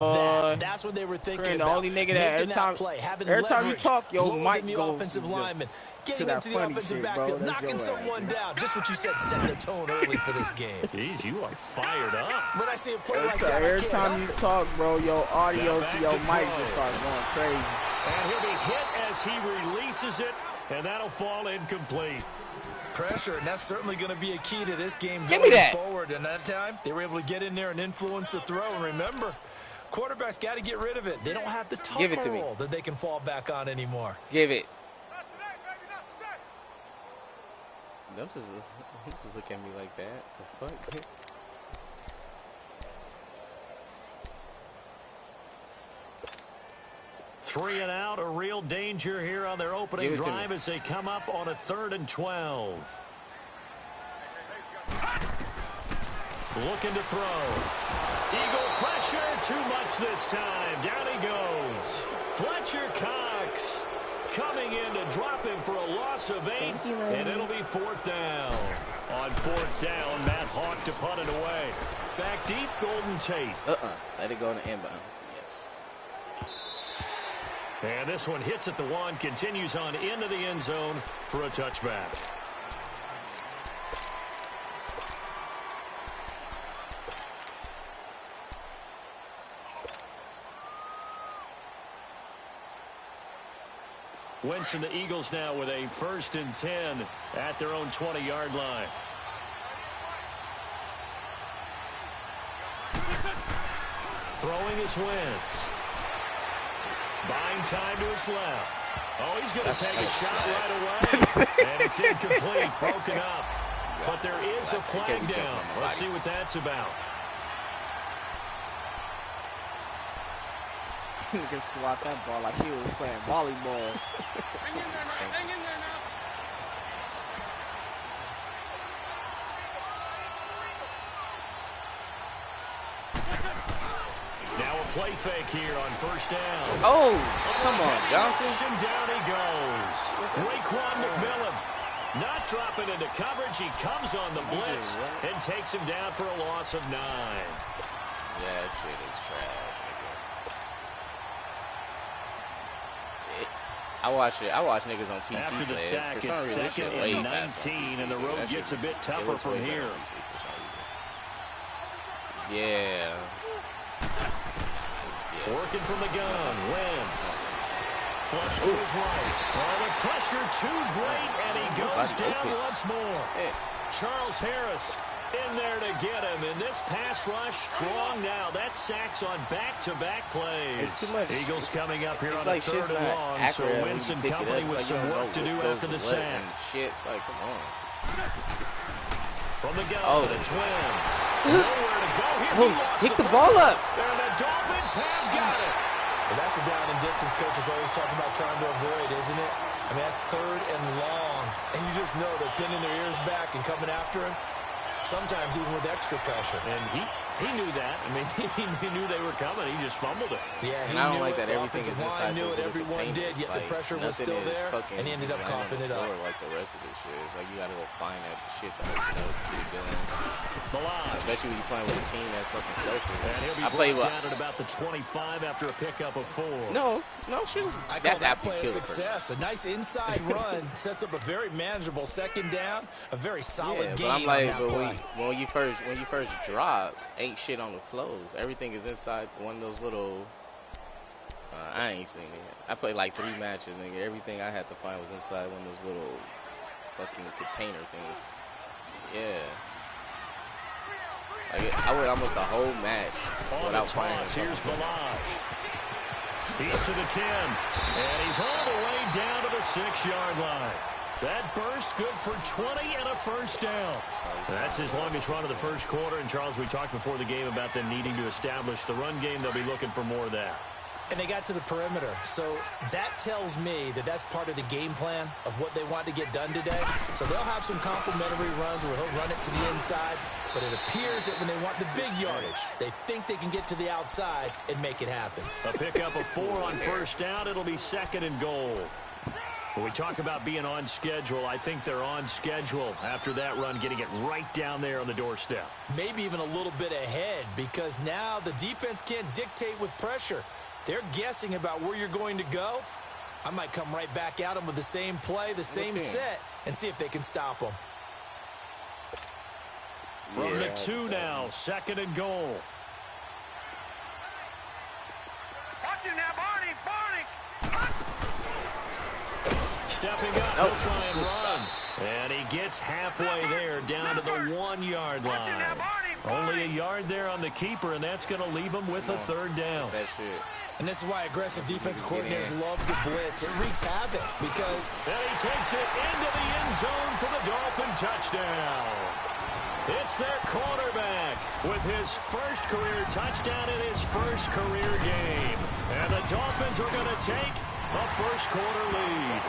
That's what they were thinking the about. only nigga that every time you talk, yo, Mike the goes offensive lineman, to getting into the offensive backfield, knocking someone down. Just what you said, setting the tone early for this game. Jeez, you are fired up. When I see a play like that, every time you talk, bro, your audio to your mic just starts going crazy. And he'll be hit as he releases it, and that'll fall incomplete. Pressure, and that's certainly going to be a key to this game Give me that. forward. And that time, they were able to get in there and influence the throw. And remember, quarterbacks got to get rid of it. They don't have the tucker roll that they can fall back on anymore. Give it. Don't just look at me like that. The fuck? 3 and out, a real danger here on their opening drive as they come up on a 3rd and 12. Looking to throw. Eagle pressure, too much this time. Down he goes. Fletcher Cox coming in to drop him for a loss of 8, and it'll be 4th down. On 4th down, Matt Hawk to punt it away. Back deep, Golden Tate. Let it go in the inbound. And this one hits at the 1, continues on into the end zone for a touchback. Wentz and the Eagles now with a 1st and 10 at their own 20-yard line. Throwing is Wentz. Buying time to his left. Oh, he's going to take a shot right away. And it's incomplete, broken up. But there is a flag down. Let's see what that's about. You can swat that ball like he was playing volleyball. Hang in there now. Now a play fake here on 1st down. Oh, come on, Johnson. Down he goes. Raekwon McMillan not dropping into coverage. He comes on the blitz and takes him down for a loss of 9. Yeah, that shit is trash. I watch niggas on PC. After the sack, it's 2nd and 19, and the road gets a bit tougher from here. Yeah. Working from the gun, Wentz. Flush to his right. Oh, the pressure too great, and he goes down once more. Charles Harris in there to get him, and this pass rush strong now. That sacks on back-to-back plays. It's too much. Eagles coming up here on like a 3rd and long, so Wentz and company with some work to do after the sack. Shit's like, come on. From the gun, it's Wentz. Nowhere to go here. Pick the ball up. And the Dolphins have got it. Well, that's a down and distance coach is always talking about trying to avoid, isn't it? I mean, that's 3rd and long. And you just know they're pinning their ears back and coming after him. Sometimes even with extra pressure. And he knew that. I mean, he knew they were coming. He just fumbled it. Yeah, he I don't knew like that everything is inside knew those it. Everyone did, yet the pressure was still there, and he ended up coughing it up. Like the rest of this shit. It's like you got to go find that shit that you're doing. Especially when you're playing with a team that's fucking selfish. And he'll be brought down at about the 25 after a pickup of 4. No, shit. That's that play a success. A nice inside run sets up a very manageable 2nd down. A very solid game. But I'm like, when you first drop, ain't shit on the flows. Everything is inside one of those little. I ain't seen it. I played like 3 matches, nigga. Everything I had to find was inside one of those little fucking container things. Yeah. Like I went almost a whole match without finding it. Here's Balaj. He's to the 10, and he's all the way down to the 6-yard line. That burst good for 20 and a 1st down. That's his longest run of the 1st quarter. And, Charles, we talked before the game about them needing to establish the run game. They'll be looking for more of that. And they got to the perimeter. So that tells me that that's part of the game plan of what they want to get done today. So they'll have some complimentary runs where he'll run it to the inside. But it appears that when they want the big yardage, they think they can get to the outside and make it happen. A pickup of 4 on 1st down. It'll be 2nd and goal. When we talk about being on schedule, I think they're on schedule after that run, getting it right down there on the doorstep. Maybe even a little bit ahead, because now the defense can't dictate with pressure. They're guessing about where you're going to go. I might come right back at them with the same play, the same set, and see if they can stop them. From the 2 now, 2nd and goal. Watch it now, Barney, Barney. Stepping up, he'll try and run. And he gets halfway there, down to the 1-yard line. Only a yard there on the keeper, and that's going to leave him with a 3rd down. That's it. And this is why aggressive defensive coordinators love to blitz. It wreaks havoc because... And he takes it into the end zone for the Dolphin touchdown. It's their quarterback with his first career touchdown in his first career game. And the Dolphins are going to take a first-quarter lead.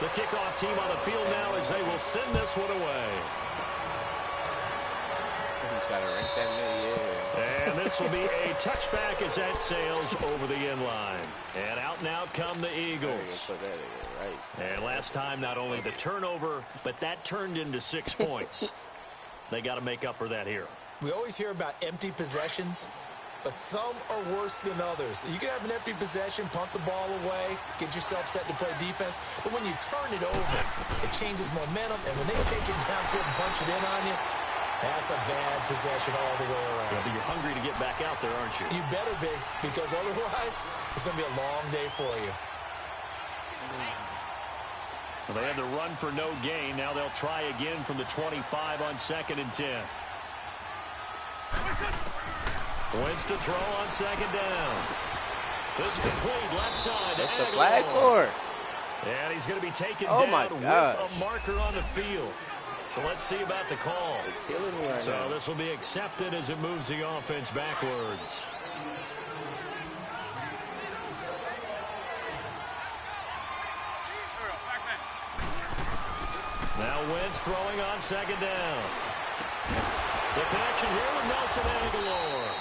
The kickoff team on the field now as they will send this one away. And this will be a touchback as that sails over the end line. And out and out come the Eagles. And last time, not only the turnover, but that turned into 6 points. They got to make up for that here. We always hear about empty possessions, but some are worse than others. You can have an empty possession, punt the ball away, get yourself set to play defense, but when you turn it over, it changes momentum, and when they take it down there and punch it in on you, that's a bad possession all the way around. Yeah, but you're hungry to get back out there, aren't you? You better be, because otherwise, it's going to be a long day for you. Well, they had the run for no gain. Now they'll try again from the 25 on 2nd and 10. Wentz to throw on 2nd down. This complete left side. That's the flag for. And he's going to be taken down with a marker on the field. So let's see about the call. They're killing me right now. This will be accepted as it moves the offense backwards. Now Wentz throwing on 2nd down. The connection here with Nelson Aguilar.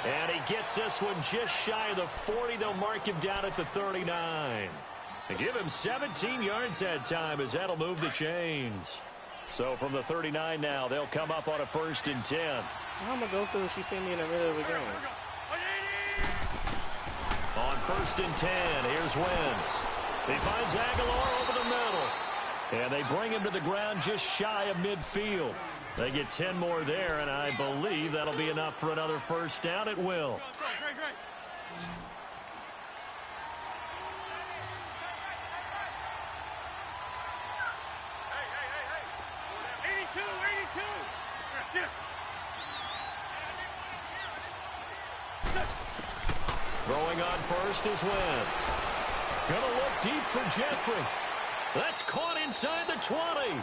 And he gets this one just shy of the 40. They'll mark him down at the 39. And give him 17 yards that time as that'll move the chains. So from the 39 now, they'll come up on a 1st and 10. I'm going to go through if she see me in the middle of the game. On 1st and 10, here's Wentz. He finds Aguilar over the middle. And they bring him to the ground just shy of midfield. They get 10 more there, and I believe that'll be enough for another 1st down. It will. Great. 82. Throwing on 1st is Wentz. Gonna look deep for Jeffrey. That's caught inside the 20.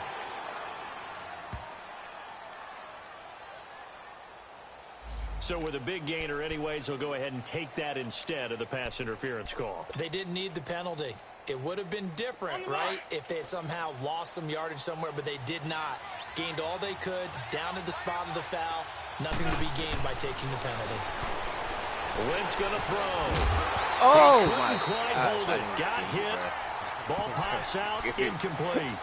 So with a big gainer anyways, he'll go ahead and take that instead of the pass interference call. They didn't need the penalty. It would have been different, right, if they had somehow lost some yardage somewhere, but they did not. Gained all they could, down at the spot of the foul. Nothing to be gained by taking the penalty. Wentz going to throw. Oh, my God. Hold it. Got hit. Ball pops out, incomplete.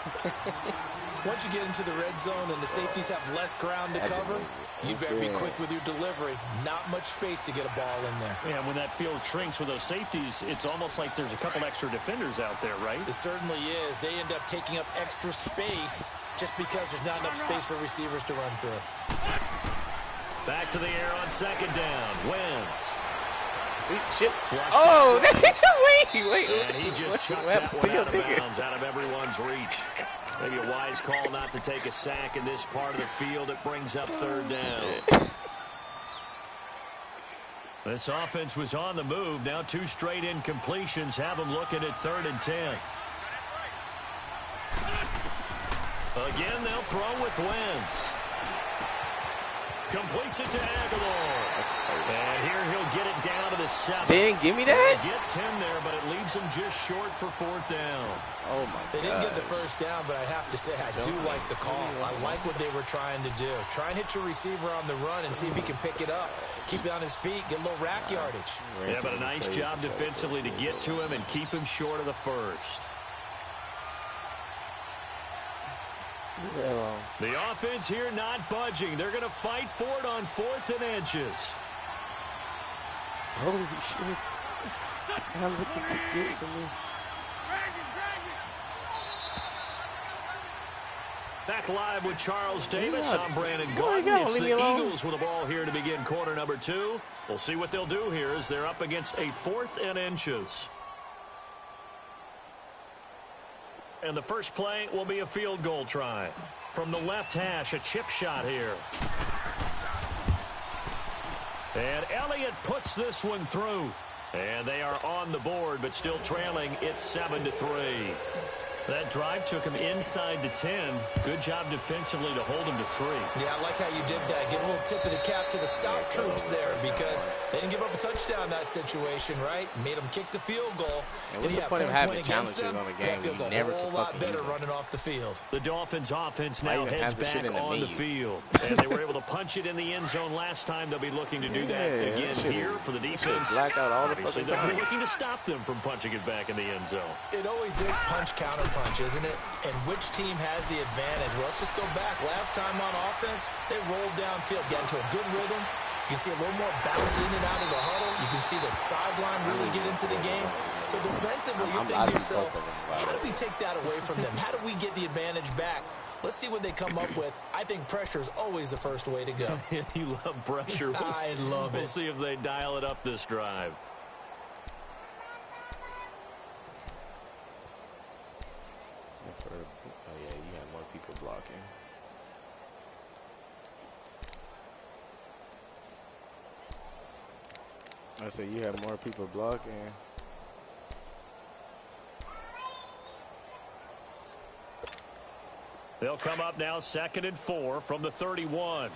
Once you get into the red zone and the safeties have less ground to cover, you better be quick with your delivery. Not much space to get a ball in there. Yeah, when that field shrinks with those safeties, it's almost like there's a couple extra defenders out there, right? It certainly is. They end up taking up extra space just because there's not enough space for receivers to run through. Back to the air on 2nd down. Wentz. Shit. Oh, wait. And he just chucked that one out of bounds, out of everyone's reach. Maybe a wise call not to take a sack in this part of the field. It brings up 3rd down. This offense was on the move. Now 2 straight incompletions have them looking at 3rd and 10. Again, they'll throw with Wentz. Completes it to Aguilar. And here he'll get it down to the 7. They didn't give me that? They get 10 there, but it leaves him just short for 4th down. Oh, my God. They didn't get the first down, but I have to say I do like the call. I like what they were trying to do. Try and hit your receiver on the run and see if he can pick it up. Keep it on his feet, get a little rack yardage. Yeah, but a nice job defensively to get to him and keep him short of the first. The offense here not budging. They're going to fight for it on 4th and inches. Holy shit. It's not looking too good for me. Back live with Charles Davis. I'm Brandon Gordon. It's the Eagles with the ball here to begin quarter number 2. We'll see what they'll do here as they're up against a 4th and inches. And the first play will be a field goal try. From the left hash, a chip shot here. And Elliott puts this one through. And they are on the board, but still trailing. It's 7-3. That drive took him inside the 10. Good job defensively to hold him to 3. Yeah, I like how you did that. Give a little tip of the cap to the stop troops there because they didn't give up a touchdown in that situation, right? Made them kick the field goal. And what's the point of having challenges on the game? Feels a whole lot better running off the field. The Dolphins offense now heads back on the field. And they were able to punch it in the end zone last time. They'll be looking to do that again here for the defense. Black out all the Obviously, fucking time. they'll be looking to stop them from punching it back in the end zone. It always is punch-counter punch, isn't it? And which team has the advantage? Well, let's just go back. Last time on offense, they rolled downfield, got into a good rhythm. You can see a little more bounce in and out of the huddle. You can see the sideline really get into the game. So defensively, you're thinking to yourself, how do we take that away from them? How do we get the advantage back? Let's see what they come up with. I think pressure is always the first way to go. You love pressure. I love it. We'll see if they dial it up this drive. Oh, yeah, you have more people blocking. I said you have more people blocking. They'll come up now 2nd and 4 from the 31.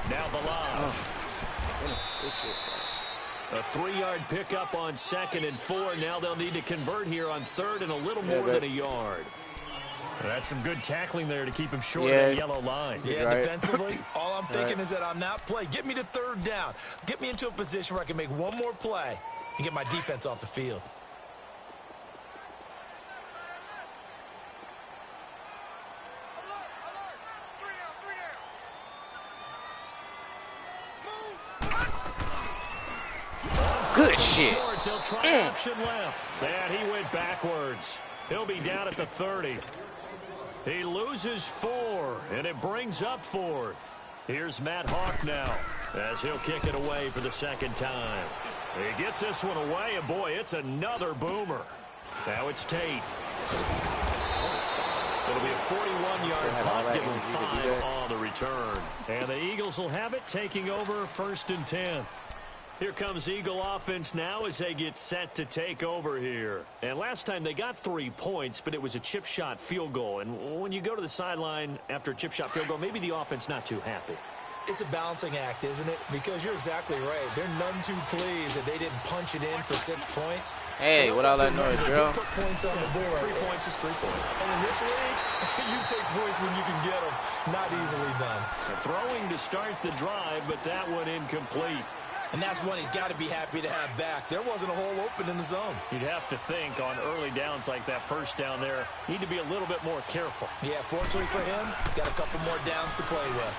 Now Balaj. A 3-yard pickup on 2nd and 4. Now they'll need to convert here on 3rd and a little more than a yard. That's some good tackling there to keep him short of that yellow line. Yeah, defensively, all I'm thinking is that on that play, get me to 3rd down. Get me into a position where I can make one more play and get my defense off the field. Good shit. They'll try option left. And he went backwards. He'll be down at the 30. He loses 4, and it brings up 4th. Here's Matt Hawk now as he'll kick it away for the 2nd time. He gets this one away, and boy, it's another boomer. Now it's Tate. It'll be a 41-yard punt, give him 5 on the return. And the Eagles will have it, taking over 1st and 10. Here comes Eagle offense now as they get set to take over here. And last time they got 3 points, but it was a chip shot field goal. And when you go to the sideline after a chip shot field goal, maybe the offense not too happy. It's a balancing act, isn't it? Because you're exactly right. They're none too pleased that they didn't punch it in for 6 points. Hey, what all that noise, girl? Put points on the board. 3 points is 3 points. And in this league, you take points when you can get them. Not easily done. Throwing to start the drive, but that one incomplete. And that's one he's got to be happy to have back. There wasn't a hole open in the zone. You'd have to think on early downs like that first down there, need to be a little bit more careful. Yeah, fortunately for him, got a couple more downs to play with.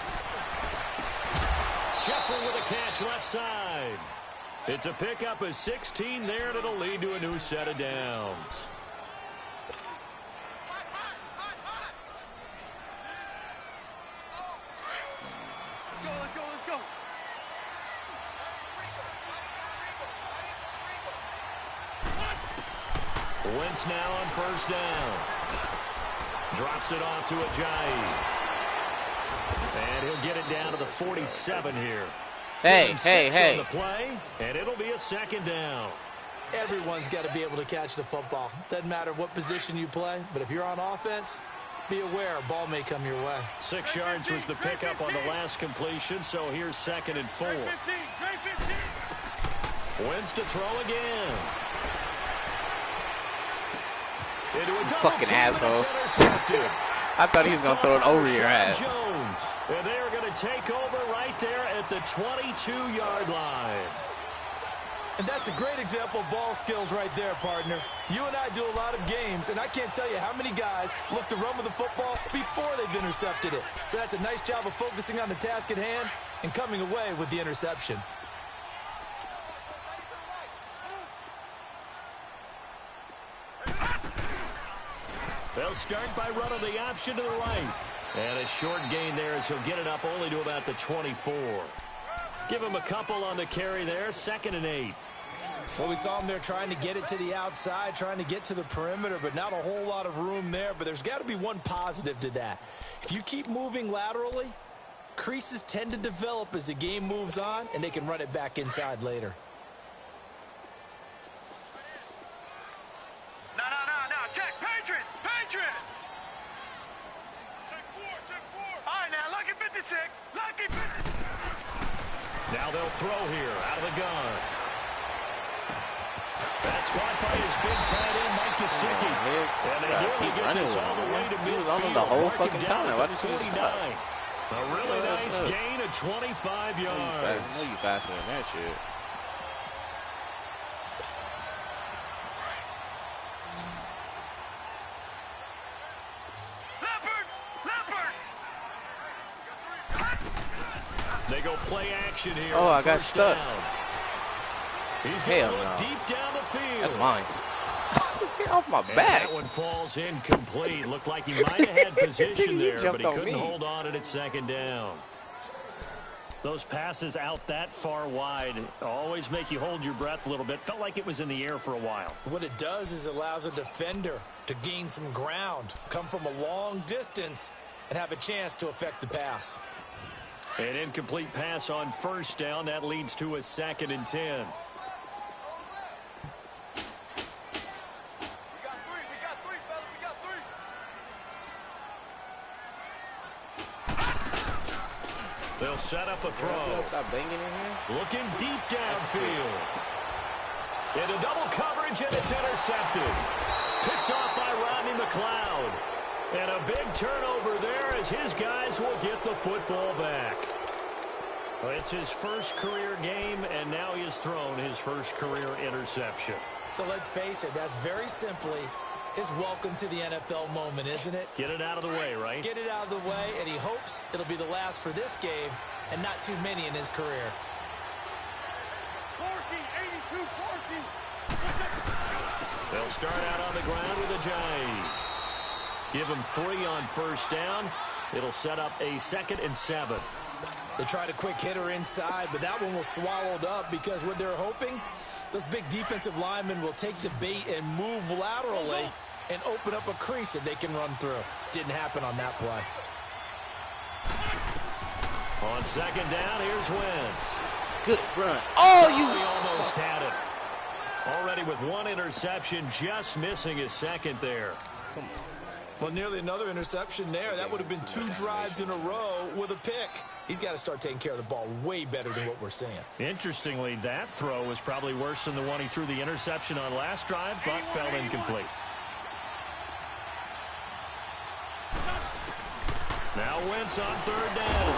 Jeffrey with a catch left side. It's a pickup of 16 there, and it'll lead to a new set of downs. Let's go. Wentz now on 1st down. Drops it off to Ajayi. And he'll get it down to the 47 here. Hey. On the play, and it'll be a 2nd down. everyone's got to be able to catch the football. Doesn't matter what position you play, but if you're on offense, be aware, ball may come your way. 6 yards was the pickup on the last completion, so here's 2nd and 4. Wins to throw again. Into a double Fucking team, asshole. and it's intercepted. I thought he was going to throw it over your ass. Jones. And they're going to take over right there at the 22-yard line. And that's a great example of ball skills right there, partner. You and I do a lot of games, and I can't tell you how many guys look to run with the football before they've intercepted it. So that's a nice job of focusing on the task at hand and coming away with the interception. They'll start by running the option to the right. And a short gain there as he'll get it up only to about the 24. Give him a couple on the carry there. 2nd and 8. Well, we saw him there trying to get it to the outside, trying to get to the perimeter, but not a whole lot of room there. But there's got to be one positive to that. If you keep moving laterally, creases tend to develop as the game moves on, and they can run it back inside later. No. Check. Patriot. Check 4. All right, now, lucky 56. Lucky 56. Now they'll throw here out of the gun. That's caught by his big tight end, Mike Gesicki. And they nearly get this all the way to midfield. He was on him the whole fucking time. Why did you just stop? A really nice gain of 25 yards. I know you faster than that shit. They go play action here. Oh, I got stuck. He's Hell going to no. look deep down the field. That's mine. Get off my And back. that one falls incomplete. Looked like he might have had position there, but he couldn't hold on it at 2nd down. Those passes out that far wide always make you hold your breath a little bit. Felt like it was in the air for a while. What it does is it allows a defender to gain some ground, come from a long distance, and have a chance to affect the pass. An incomplete pass on 1st down. That leads to a 2nd and 10. They'll set up a throw. Stop banging in here. Looking deep downfield. Into double coverage, and it's intercepted. Picked off by Rodney McLeod. And a big turnover there as his guys will get the football back. Well, it's his first career game, and now he has thrown his first career interception. So let's face it, that's very simply his welcome to the NFL moment, isn't it? Get it out of the way, right? Get it out of the way, and he hopes it'll be the last for this game and not too many in his career. 82, 40. They'll start out on the ground with a J. Give him 3 on 1st down. It'll set up a 2nd and 7. They tried a quick hitter inside, but that one was swallowed up because what they're hoping, those big defensive linemen will take the bait and move laterally and open up a crease that they can run through. Didn't happen on that play. On 2nd down, here's Wentz. Good run. Oh, He you. almost had it. Already with 1 interception, just missing his 2nd there. Well, nearly another interception there. That would have been 2 drives in a row with a pick. He's got to start taking care of the ball way better than what we're seeing. Interestingly, that throw was probably worse than the one he threw the interception on last drive, but fell incomplete. Now Wentz on 3rd down.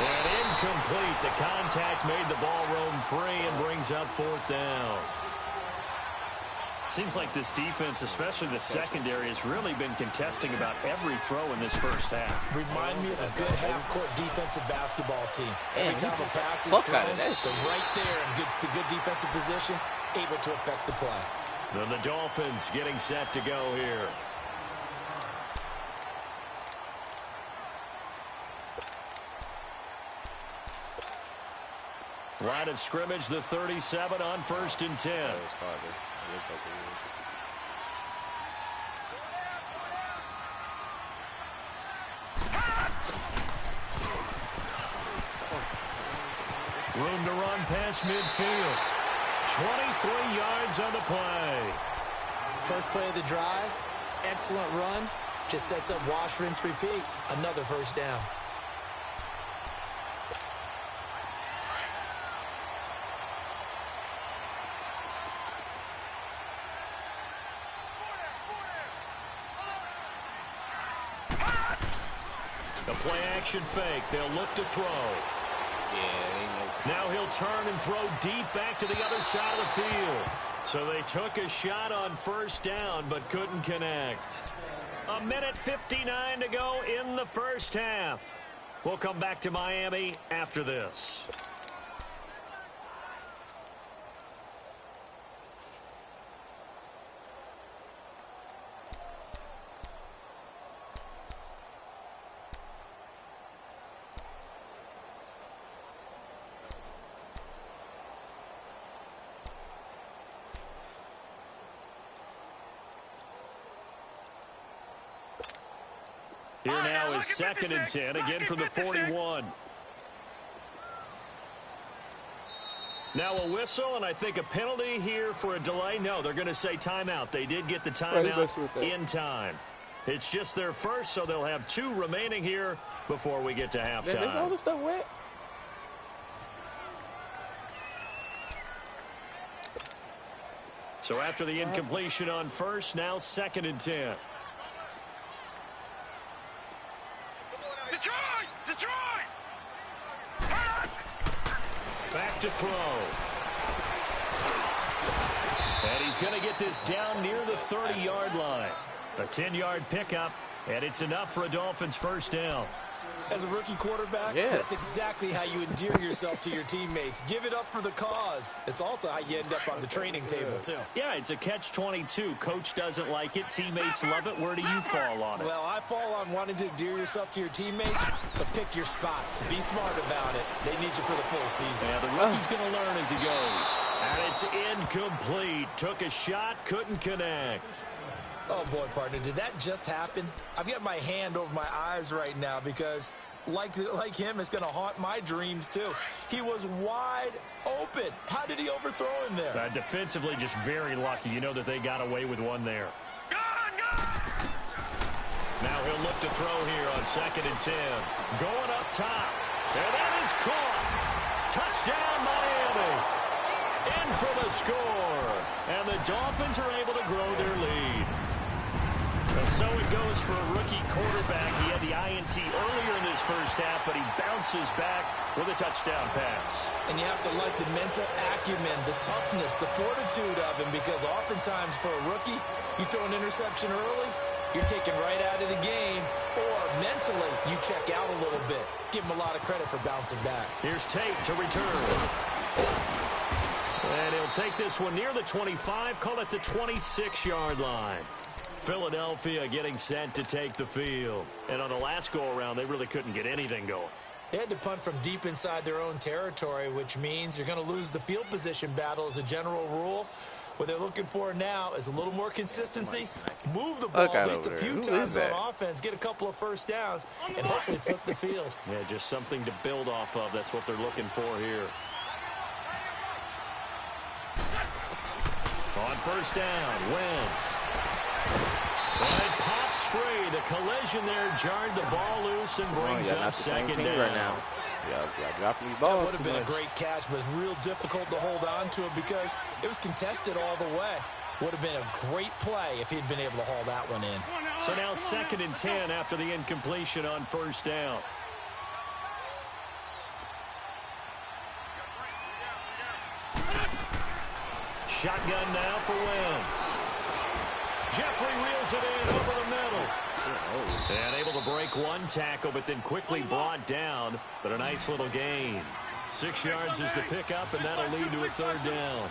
And incomplete. The contact made the ball roam free and brings up 4th down. Seems like this defense, especially the secondary, has really been contesting about every throw in this first half. Remind me of a good half-court defensive basketball team. Every time a pass is Fuck thrown, out of that shit. they're right there in good defensive position, able to affect the play. Then the Dolphins getting set to go here. Line of scrimmage, the 37 on 1st and 10. Room to run past midfield. 23 yards on the play. First play of the drive, excellent run. Just sets up wash, rinse, repeat. Another first down. The play action fake. They'll look to throw. Now he'll turn and throw deep back to the other side of the field. So they took a shot on first down but couldn't connect. 1:59 to go in the first half. We'll come back to Miami after this. Here now is 2nd and 10, again from the 41. Now a whistle, and I think a penalty here for a delay. No, they're going to say timeout. They did get the timeout in time. It's just their first, so they'll have 2 remaining here before we get to halftime. Is all this stuff wet? So after the incompletion on first, now 2nd and 10. Detroit! Back to throw. And he's going to get this down near the 30-yard line. A 10-yard pickup, and it's enough for a Dolphins first down. As a rookie quarterback, that's exactly how you endear yourself to your teammates. Give it up for the cause. It's also how you end up on the training table, too. Yeah, it's a catch-22. Coach doesn't like it. Teammates love it. Where do you fall on it? Well, I fall on wanting to endear yourself to your teammates, but pick your spots. Be smart about it. They need you for the full season. Yeah, the rookie's going to learn as he goes. And it's incomplete. Took a shot, couldn't connect. Oh, boy, partner, did that just happen? I've got my hand over my eyes right now because, like him, it's going to haunt my dreams, too. He was wide open. How did he overthrow him there? Defensively, just very lucky. You know that they got away with one there. Now he'll look to throw here on 2nd and 10. Going up top. And that is caught. Touchdown, Miami. In for the score. And the Dolphins are able to grow their lead. So it goes for a rookie quarterback. He had the INT earlier in this first half, but he bounces back with a touchdown pass. And you have to like the mental acumen, the toughness, the fortitude of him, because oftentimes for a rookie, you throw an interception early, you're taken right out of the game, or mentally you check out a little bit. Give him a lot of credit for bouncing back. Here's Tate to return. And he'll take this one near the 25, call it the 26-yard line. Philadelphia getting set to take the field. And on the last go-around, they really couldn't get anything going. They had to punt from deep inside their own territory, which means you're going to lose the field position battle as a general rule. What they're looking for now is a little more consistency, move the ball at least a few times on offense, get a couple of first downs, and hopefully flip the field. Yeah, just something to build off of. That's what they're looking for here. On first down, Wentz. And it pops free. The collision there jarred the ball loose and brings up 2nd down. Right now. Yeah, dropping these balls. That would have been a great catch, but it's real difficult to hold on to it because it was contested all the way. Would have been a great play if he'd been able to haul that one in. So now 2nd and 10 after the incompletion on first down. Shotgun now for Wentz. Jeffrey reels it in over the middle. And able to break one tackle, but then quickly brought down. But a nice little gain. 6 yards is the pickup, and that'll lead to a 3rd down.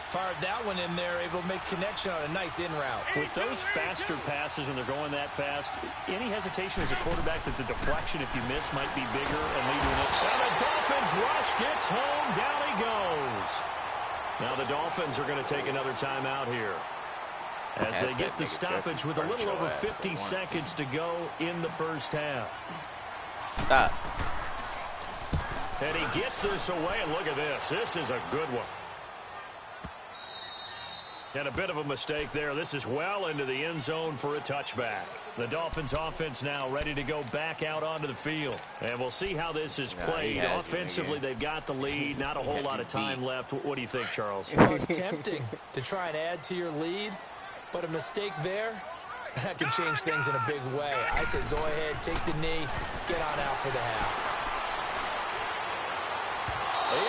Fired that one in there, able to make connection on a nice in route. With those faster passes and they're going that fast, any hesitation as a quarterback that the deflection, if you miss, might be bigger and lead to an upset. And the Dolphins rush gets home. Down he goes. Now the Dolphins are going to take another timeout here as they get the stoppage with a little over 50 seconds to go in the first half. Stop. And he gets this away, and look at this. This is a good one. And a bit of a mistake there. This is well into the end zone for a touchback. The Dolphins offense now ready to go back out onto the field. And we'll see how this is played. Offensively, they've got the lead. Not a whole lot of time left. What do you think, Charles? Well, it's tempting to try and add to your lead, but a mistake there, that can change things in a big way. I say go ahead, take the knee, get on out for the half.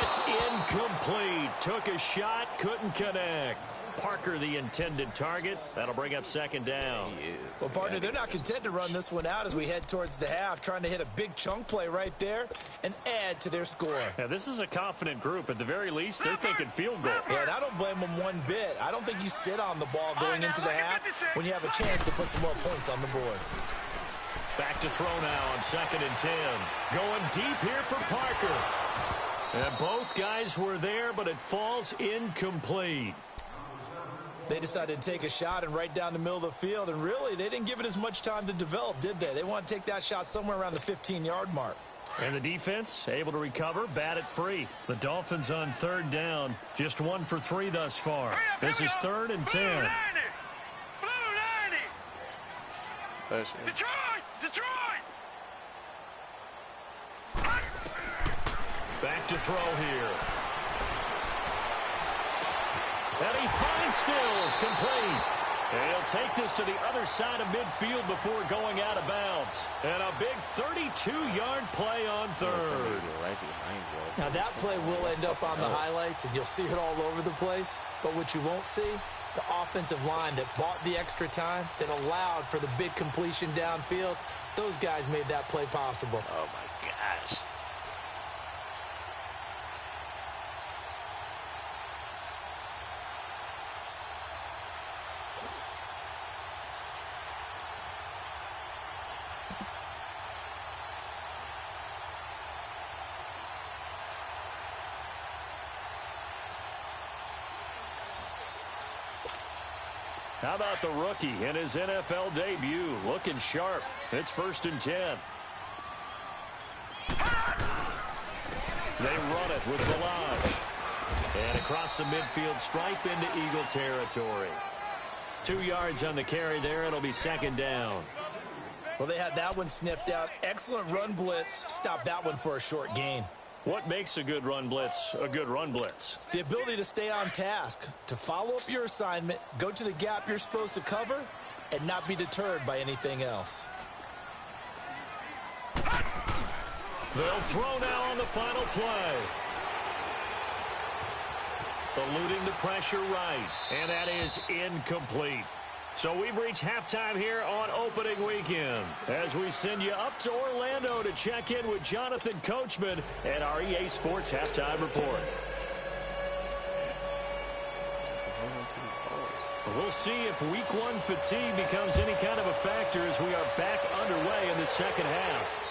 It's incomplete. Took a shot, couldn't connect. Parker, the intended target. That'll bring up second down. Well, partner, they're not content to run this one out as we head towards the half, trying to hit a big chunk play right there and add to their score. Yeah, this is a confident group. At the very least, they're thinking field goal. Yeah, and I don't blame them one bit. I don't think you sit on the ball going into the half when you have a chance to put some more points on the board. Back to throw now on 2nd and 10. Going deep here for Parker. And both guys were there, but it falls incomplete. They decided to take a shot and right down the middle of the field, and really, they didn't give it as much time to develop, did they? They want to take that shot somewhere around the 15-yard mark. And the defense able to recover, bat it free. The Dolphins on 3rd down, just 1 for 3 thus far. This is 3rd and 10. Blue 90! Detroit! Back to throw here. And he finds Stills, complete. And he'll take this to the other side of midfield before going out of bounds. And a big 32-yard play on 3rd. Now that play will end up on the highlights, and you'll see it all over the place. But what you won't see, the offensive line that bought the extra time, that allowed for the big completion downfield, those guys made that play possible. Oh, my gosh. How about the rookie in his NFL debut? Looking sharp. It's 1st and 10. They run it with Balaj. And across the midfield stripe into Eagle territory. 2 yards on the carry there. It'll be 2nd down. Well, they had that one sniffed out. Excellent run blitz. Stop that one for a short gain. What makes a good run blitz a good run blitz? The ability to stay on task, to follow up your assignment, go to the gap you're supposed to cover, and not be deterred by anything else. They'll throw now on the final play. Eluding the pressure right, and that is incomplete. So we've reached halftime here on opening weekend as we send you up to Orlando to check in with Jonathan Coachman and our EA Sports Halftime Report. We'll see if Week 1 fatigue becomes any kind of a factor as we are back underway in the second half.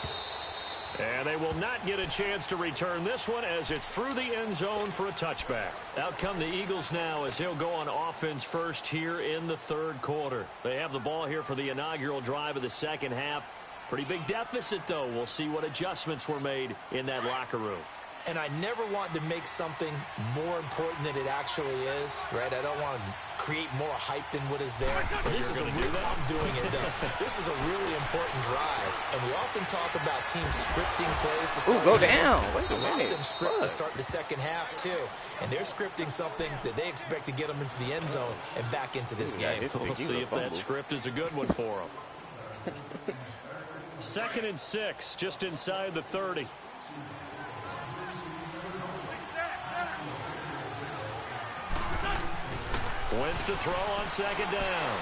And they will not get a chance to return this one as it's through the end zone for a touchback. Out come the Eagles now as they'll go on offense first here in the 3rd quarter. They have the ball here for the inaugural drive of the second half. Pretty big deficit, though. We'll see what adjustments were made in that locker room. And I never want to make something more important than it actually is, right? I don't want to create more hype than what is there. This is a real, I'm doing it, though. This is a really important drive. And we often talk about teams scripting plays to start. Ooh, go down. Wait a lot minute. of them script to start the second half, too. And they're scripting something that they expect to get them into the end zone and back into this game. We'll see if that script is a good one for them. 2nd and 6, just inside the 30. Wins to throw on 2nd down.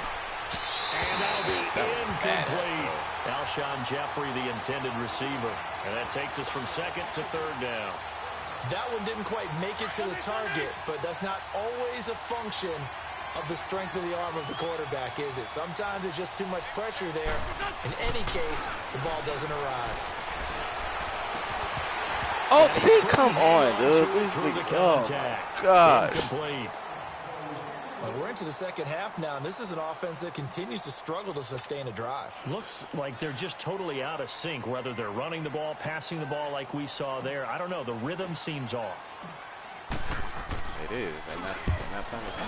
And that'll be incomplete. Alshon Jeffrey, the intended receiver. And that takes us from 2nd to 3rd down. That one didn't quite make it to the target, but that's not always a function of the strength of the arm of the quarterback, is it? Sometimes there's just too much pressure there. In any case, the ball doesn't arrive. Oh, see, come on, dude. Oh, my gosh. Incomplete. We're into the second half now, and this is an offense that continues to struggle to sustain a drive. Looks like they're just totally out of sync, whether they're running the ball, passing the ball like we saw there. I don't know. The rhythm seems off. It is. They're not playing the same.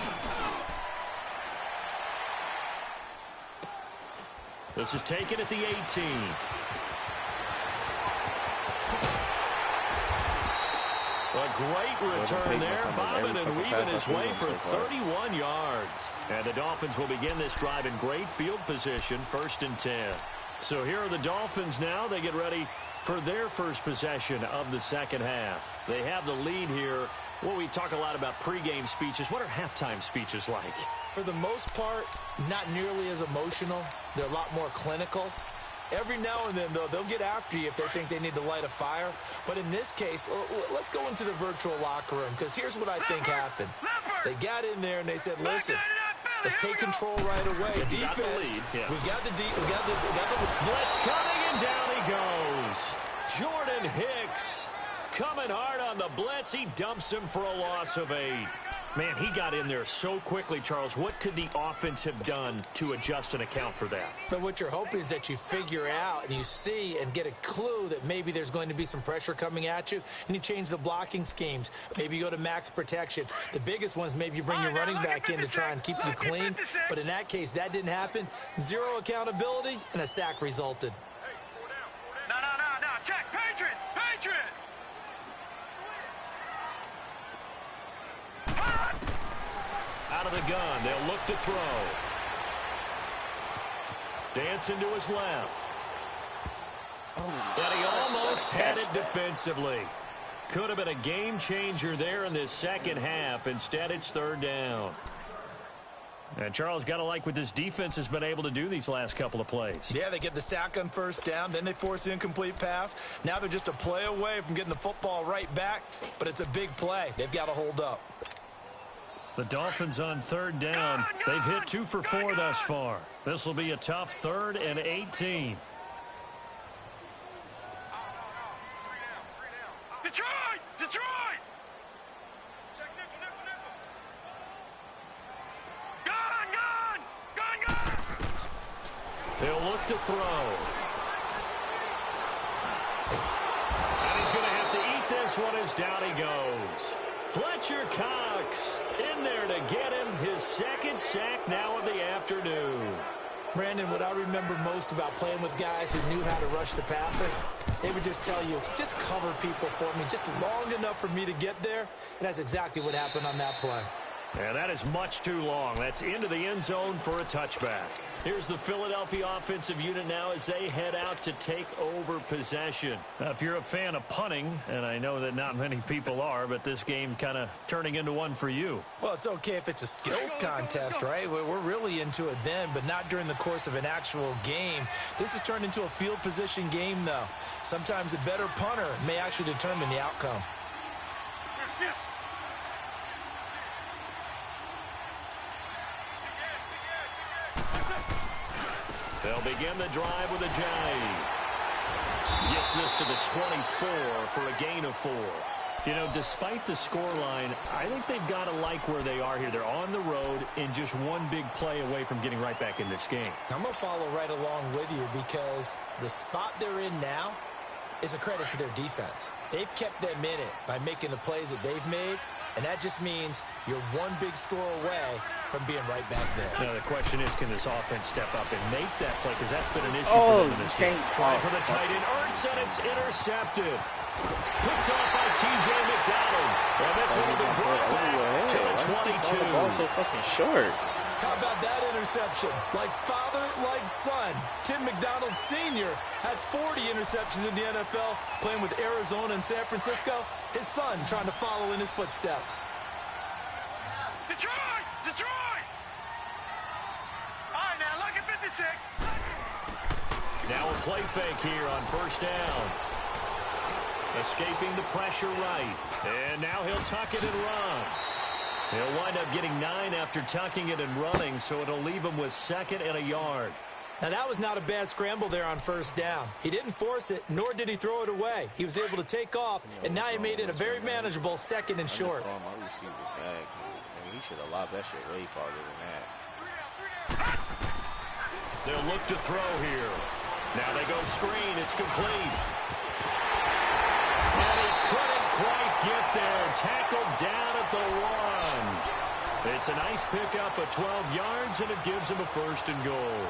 This is taken at the 18. A great return there, bobbing and weaving his way for 31 yards. And the Dolphins will begin this drive in great field position, 1st and 10. So here are the Dolphins now. They get ready for their first possession of the second half. They have the lead here. Well, we talk a lot about pregame speeches. What are halftime speeches like? For the most part, not nearly as emotional. They're a lot more clinical. Every now and then, though, they'll get after you if they think they need to light a fire. But in this case, let's go into the virtual locker room, because here's what I think happened. They got in there and they said, listen, let's take control right away. Defense, we got the blitz coming, and down he goes. Jordan Hicks coming hard on the blitz. He dumps him for a loss of 8. Man, he got in there so quickly, Charles. What could the offense have done to adjust and account for that? But what you're hoping is that you figure out and you see and get a clue that maybe there's going to be some pressure coming at you, and you change the blocking schemes. Maybe you go to max protection. The biggest ones, maybe you bring your running back in to try and keep you clean. But in that case, that didn't happen. 0 accountability, and a sack resulted. No. Check. Patriot. Out of the gun, they'll look to throw. Dancing to his left. But he almost had it defensively. Could have been a game changer there in this second half. Instead, it's 3rd down. And Charles, got to like what this defense has been able to do these last couple of plays. Yeah, they get the sack on 1st down, then they force the incomplete pass. Now they're just a play away from getting the football right back, but it's a big play. They've got to hold up. The Dolphins on 3rd down. They've hit 2 for 4 thus far. This will be a tough 3rd and 18. Detroit! Gun! They'll look to throw. And he's going to have to eat this one as down he goes. Fletcher Cox in there to get him his 2nd sack now of the afternoon. Brandon, what I remember most about playing with guys who knew how to rush the passer, they would just tell you, just cover people for me, just long enough for me to get there. And that's exactly what happened on that play. And that is much too long. That's into the end zone for a touchback. Here's the Philadelphia offensive unit now as they head out to take over possession. Now, if you're a fan of punting, and I know that not many people are, but this game kind of turning into one for you. Well, it's okay if it's a skills contest, right? We're really into it then, but not during the course of an actual game. This has turned into a field position game, though. Sometimes the better punter may actually determine the outcome. They'll begin the drive with a jive. Gets this to the 24 for a gain of 4. You know, despite the scoreline, I think they've got to like where they are here. They're on the road and just one big play away from getting right back in this game. I'm going to follow right along with you because the spot they're in now is a credit to their defense. They've kept them in it by making the plays that they've made, and that just means you're one big score away from being right back there. Now, the question is, can this offense step up and make that play? Because that's been an issue for them in this game. Try for the tight end. Ertz, and it's intercepted. Picked off by T.J. McDonald. And this one will be brought back to the 22. The ball's so fucking short. How about that interception? Like father, like son. Tim McDonald Sr. had 40 interceptions in the NFL, playing with Arizona and San Francisco. His son trying to follow in his footsteps. Detroit! All right, now, look at 56. Now a play fake here on 1st down. Escaping the pressure right. And now he'll tuck it and run. He'll wind up getting 9 after tucking it and running, so it'll leave him with 2nd and a yard. Now, that was not a bad scramble there on 1st down. He didn't force it, nor did he throw it away. He was able to take off, and now he made it a very manageable 2nd and short. My receiver's back. I mean, he should have lobbed that shit way farther than that. They'll look to throw here. Now they go screen. It's complete. And he couldn't quite get there. Tackled down at the 1. It's a nice pickup of 12 yards, and it gives him a 1st and goal.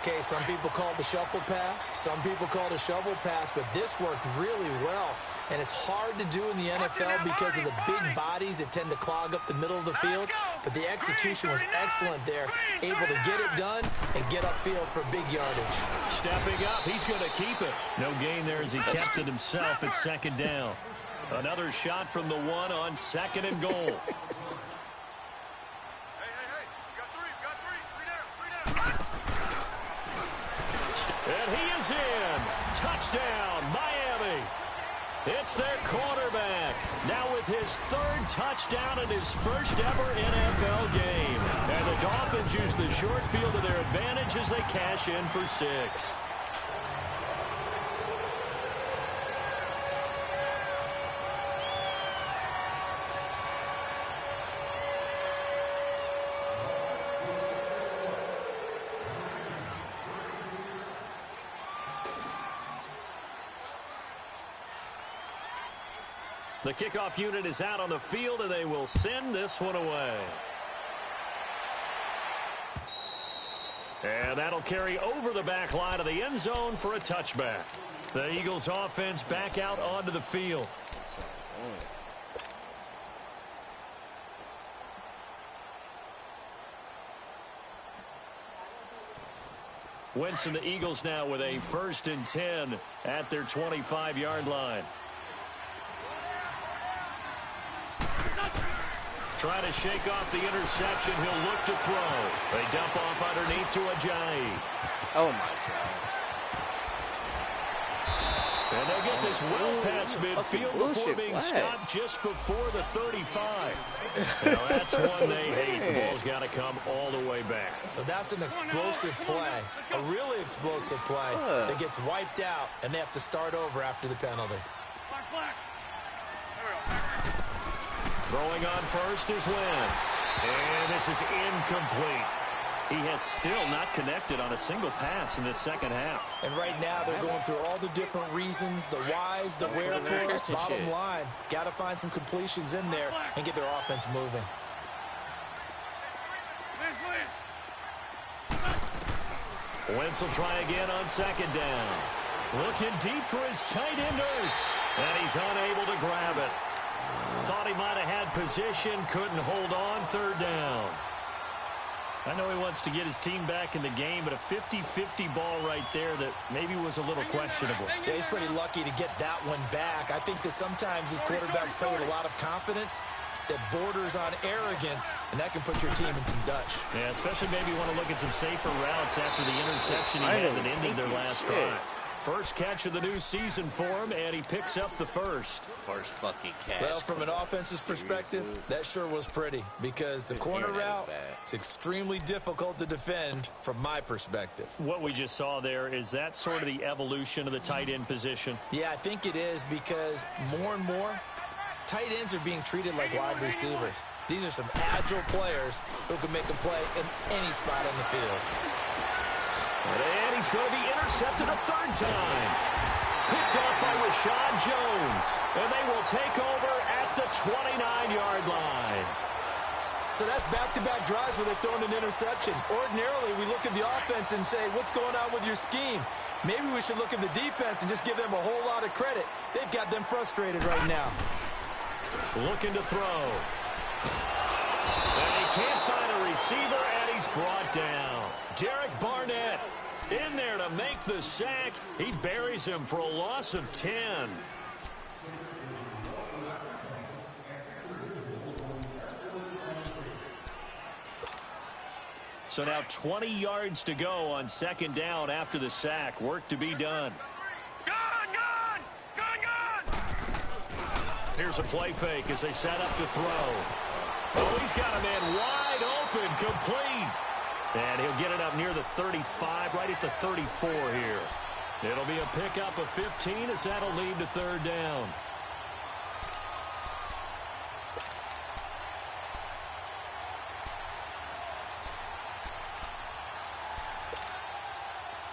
Okay, some people call it the shuffle pass. Some people call it a shovel pass, but this worked really well. And it's hard to do in the NFL because of the big bodies that tend to clog up the middle of the field. But the execution was excellent there, able to get it done and get upfield for big yardage. Stepping up, he's going to keep it. No gain there as he kept it himself at second down. Another shot from the one on second and goal. And he is in. Touchdown, Miami. It's their quarterback. Now with his third touchdown in his first ever NFL game. And the Dolphins use the short field to their advantage as they cash in for 6. The kickoff unit is out on the field, and they will send this one away. And that'll carry over the back line of the end zone for a touchback. The Eagles offense back out onto the field. Wentz and the Eagles now with a 1st and 10 at their 25-yard line. Trying to shake off the interception. He'll look to throw. They dump off underneath to Ajayi. Oh, my God. And they get this well past midfield before being stopped just before the 35. Now, that's one they hate. The ball's got to come all the way back. So that's an explosive play, a really explosive play that gets wiped out, and they have to start over after the penalty. Throwing on first is Wentz. And this is incomplete. He has still not connected on a single pass in this second half. And right now they're going through all the different reasons, the whys, the wherefores. Bottom line, got to find some completions in there and get their offense moving. Wentz will try again on second down. Looking deep for his tight end, Ertz. And he's unable to grab it. Thought he might have had position, couldn't hold on, third down. I know he wants to get his team back in the game, but a 50-50 ball right there that maybe was a little questionable. Yeah, he's pretty lucky to get that one back. I think that sometimes his quarterbacks play with a lot of confidence that borders on arrogance, and that can put your team in some Dutch. Yeah, especially maybe want to look at some safer routes after the interception he had that ended their last drive. First catch of the new season for him, and he picks up the first. First fucking catch. Well, from an offensive perspective, that sure was pretty because the corner route is extremely difficult to defend from my perspective. What we just saw there, is that sort of the evolution of the tight end position? Yeah, I think it is because more and more, tight ends are being treated like wide receivers. These are some agile players who can make a play in any spot on the field. And he's going to be intercepted a third time. Picked off by Rashad Jones. And they will take over at the 29-yard line. So that's back-to-back drives where they've thrown an interception. Ordinarily, we look at the offense and say, what's going on with your scheme? Maybe we should look at the defense and just give them a whole lot of credit. They've got them frustrated right now. Looking to throw. And he can't find a receiver, and he's brought down. Derek Barnett in there to make the sack. He buries him for a loss of 10. So now 20 yards to go on second down after the sack. Work to be done. Here's a play fake as they set up to throw. Oh, he's got a man wide open, complete. And he'll get it up near the 35, right at the 34 here. It'll be a pickup of 15 as that'll lead to third down.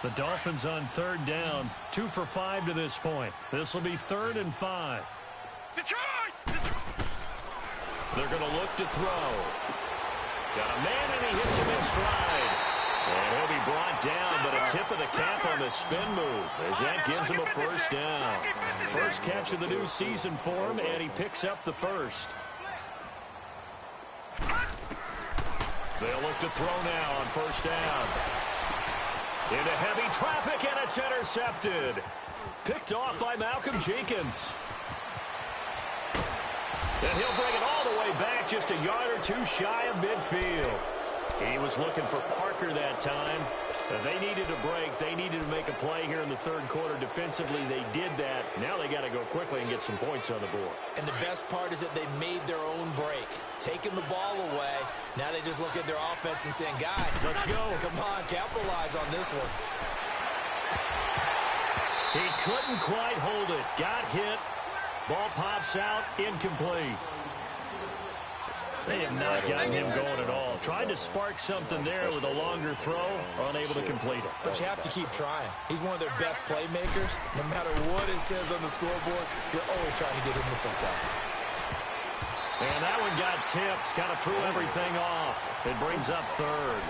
The Dolphins on third down, 2 for 5 to this point. This will be 3rd and 5. They're going to look to throw. Got a man, and he hits him in stride. And he'll be brought down, but a tip of the cap on the spin move, as that gives him a first down. First catch of the new season for him, and he picks up the first. They'll look to throw now on first down. Into heavy traffic, and it's intercepted. Picked off by Malcolm Jenkins. And he'll bring it all the way back, just a yard or two shy of midfield. He was looking for Parker that time. They needed a break. They needed to make a play here in the third quarter. Defensively, they did that. Now they got to go quickly and get some points on the board. And the best part is that they made their own break. Taking the ball away. Now they just look at their offense and saying, guys, let's go. Come on, capitalize on this one. He couldn't quite hold it. Got hit. Ball pops out. Incomplete. They have not gotten him going at all. Tried to spark something there with a longer throw. Unable to complete it. But you have to keep trying. He's one of their best playmakers. No matter what it says on the scoreboard, you're always trying to get him the football. And that one got tipped. Kind of threw everything off. It brings up third.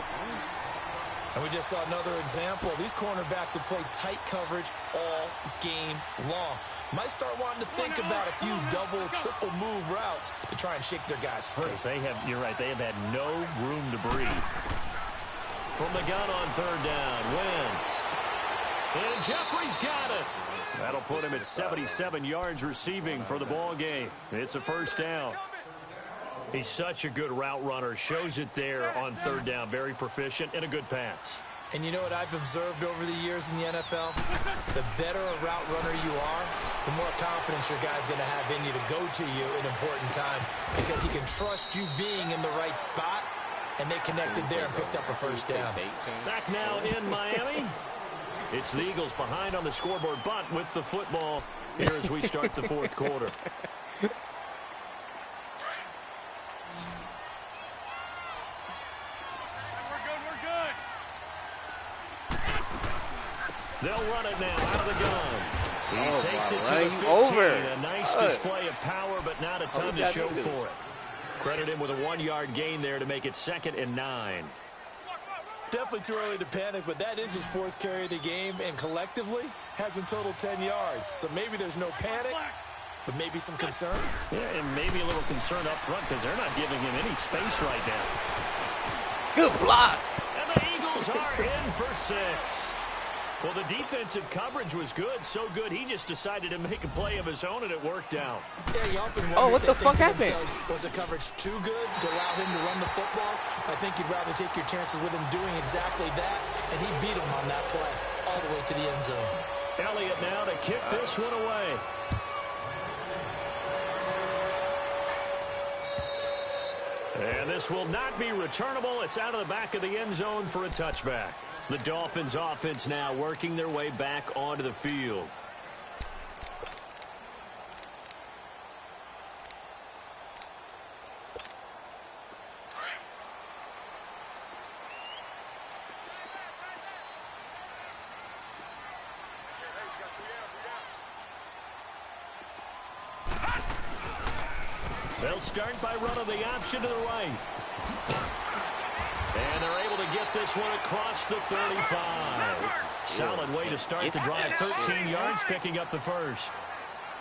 And we just saw another example. These cornerbacks have played tight coverage all game long. Might start wanting to think about a few double, triple move routes to try and shake their guys free. You're right, they have had no room to breathe. From the gun on third down, Wentz. And Jeffrey's got it. That'll put him at 77 yards receiving for the ball game. It's a first down. He's such a good route runner. Shows it there on third down. Very proficient and a good pass. And you know what I've observed over the years in the NFL? The better a route runner you are, the more confidence your guy's going to have in you to go to you in important times because he can trust you being in the right spot, and they connected there and picked up a first down. Back now in Miami. It's the Eagles behind on the scoreboard, but with the football here as we start the fourth quarter. They'll run it now out of the gun. He takes it to the 15. A nice display of power, but not a ton to show for it. Credit him with a 1-yard gain there to make it 2nd and 9. Definitely too early to panic, but that is his 4th carry of the game, and collectively has in total 10 yards. So maybe there's no panic, but maybe some concern. Yeah, and maybe a little concern up front because they're not giving him any space right now. Good block. And the Eagles are in for 6. Well, the defensive coverage was good, so good he just decided to make a play of his own, and it worked out. Yeah, you often wonder what the fuck happened? Was the coverage too good to allow him to run the football? I think you'd rather take your chances with him doing exactly that, and he beat him on that play all the way to the end zone. Elliott now to kick this one away. And this will not be returnable. It's out of the back of the end zone for a touchback. The Dolphins offense now working their way back onto the field. They'll start by running the option to the right. And they're able to get this one across the 35. Solid way to start the drive. 13 yards, picking up the first.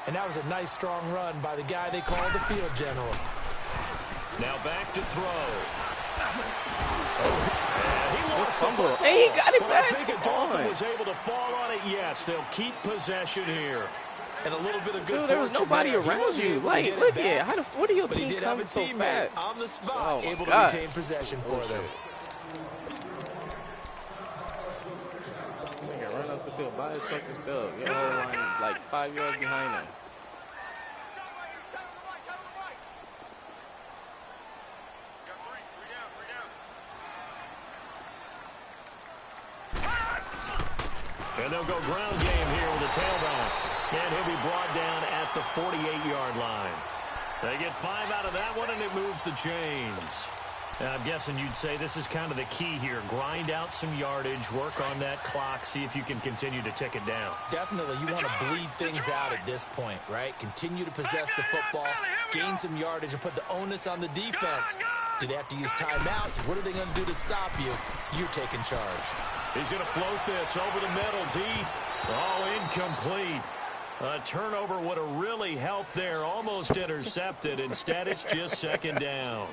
And that was a nice, strong run by the guy they call the field general. Now back to throw. And he lost the football. Hey, he got it back. I think a Dolphin was able to fall on it. Yes, they'll keep possession here. And a little bit of good. Dude, there was nobody around you. Like, look at how did your team come so fast? On the spot, able to retain possession for them. Nigga, run up the field by his fucking self. Your whole line like 5 yards behind him. And they'll go ground game here with a tailback. And he'll be brought down at the 48-yard line. They get 5 out of that one, and it moves the chains. I'm guessing you'd say this is kind of the key here. Grind out some yardage, work on that clock, see if you can continue to tick it down. Definitely, you want to bleed things out at this point, right? Continue to possess the football, gain some yardage, and put the onus on the defense. Do they have to use timeouts? What are they going to do to stop you? You're taking charge. He's going to float this over the middle, deep. Oh, incomplete. A turnover would have really helped there. Almost intercepted. Instead, it's just second down.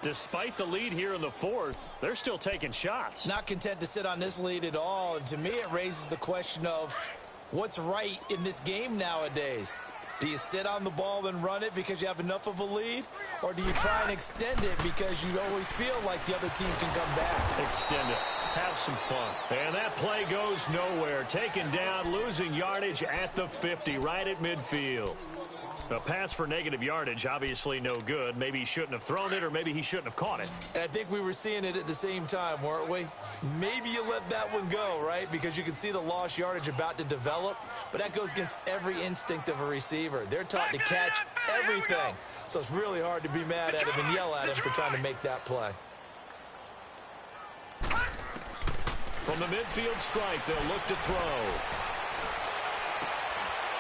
Despite the lead here in the fourth, they're still taking shots. Not content to sit on this lead at all. And to me, it raises the question of what's right in this game nowadays. Do you sit on the ball and run it because you have enough of a lead? Or do you try and extend it because you always feel like the other team can come back? Extend it. Have some fun. And that play goes nowhere. Taken down, losing yardage at the 50, right at midfield. A pass for negative yardage, obviously no good. Maybe he shouldn't have thrown it, or maybe he shouldn't have caught it. And I think we were seeing it at the same time, weren't we? Maybe you let that one go, right? Because you can see the lost yardage about to develop. But that goes against every instinct of a receiver. They're taught to catch everything. So it's really hard to be mad at him and yell at him for trying to make that play. From the midfield stripe, they'll look to throw.